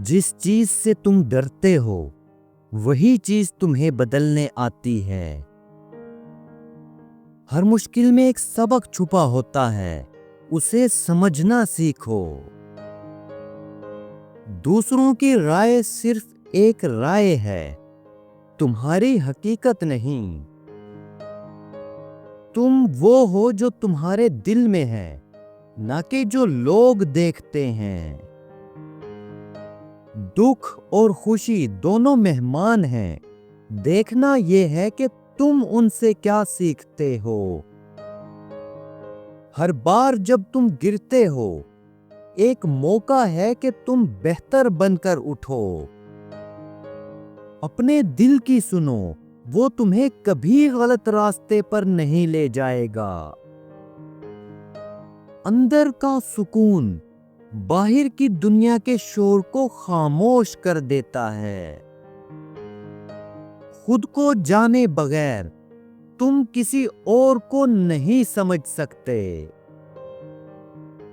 جس چیز سے تم ڈرتے ہو وہی چیز تمہیں بدلنے آتی ہے۔ ہر مشکل میں ایک سبق چھپا ہوتا ہے، اسے سمجھنا سیکھو۔ دوسروں کی رائے صرف ایک رائے ہے، تمہاری حقیقت نہیں۔ تم وہ ہو جو تمہارے دل میں ہے، نہ کہ جو لوگ دیکھتے ہیں۔ دکھ اور خوشی دونوں مہمان ہیں، دیکھنا یہ ہے کہ تم ان سے کیا سیکھتے ہو۔ ہر بار جب تم گرتے ہو ایک موقع ہے کہ تم بہتر بن کر اٹھو۔ اپنے دل کی سنو، وہ تمہیں کبھی غلط راستے پر نہیں لے جائے گا۔ اندر کا سکون باہر کی دنیا کے شور کو خاموش کر دیتا ہے۔ خود کو جانے بغیر تم کسی اور کو نہیں سمجھ سکتے۔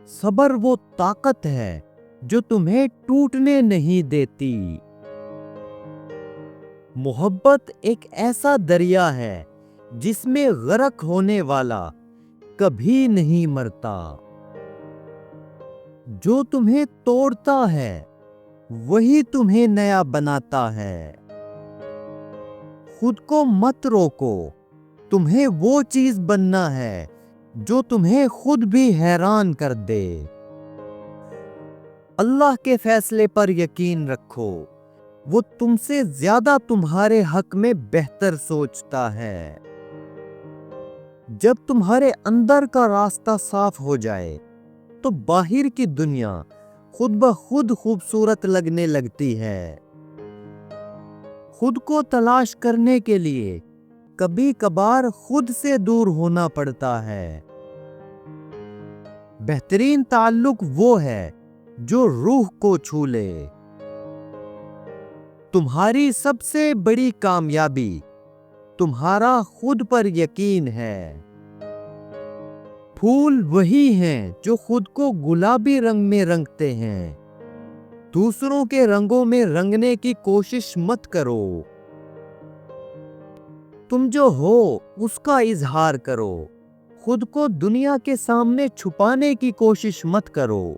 صبر وہ طاقت ہے جو تمہیں ٹوٹنے نہیں دیتی۔ محبت ایک ایسا دریا ہے جس میں غرق ہونے والا کبھی نہیں مرتا۔ جو تمہیں توڑتا ہے وہی تمہیں نیا بناتا ہے۔ خود کو مت روکو، تمہیں وہ چیز بننا ہے جو تمہیں خود بھی حیران کر دے۔ اللہ کے فیصلے پر یقین رکھو، وہ تم سے زیادہ تمہارے حق میں بہتر سوچتا ہے۔ جب تمہارے اندر کا راستہ صاف ہو جائے تو باہر کی دنیا خود بخود خوبصورت لگنے لگتی ہے۔ خود کو تلاش کرنے کے لیے کبھی کبھار خود سے دور ہونا پڑتا ہے۔ بہترین تعلق وہ ہے جو روح کو چھو لے۔ تمہاری سب سے بڑی کامیابی تمہارا خود پر یقین ہے۔ پھول وہی ہیں جو خود کو گلابی رنگ میں رنگتے ہیں، دوسروں کے رنگوں میں رنگنے کی کوشش مت کرو۔ تم جو ہو اس کا اظہار کرو، خود کو دنیا کے سامنے چھپانے کی کوشش مت کرو۔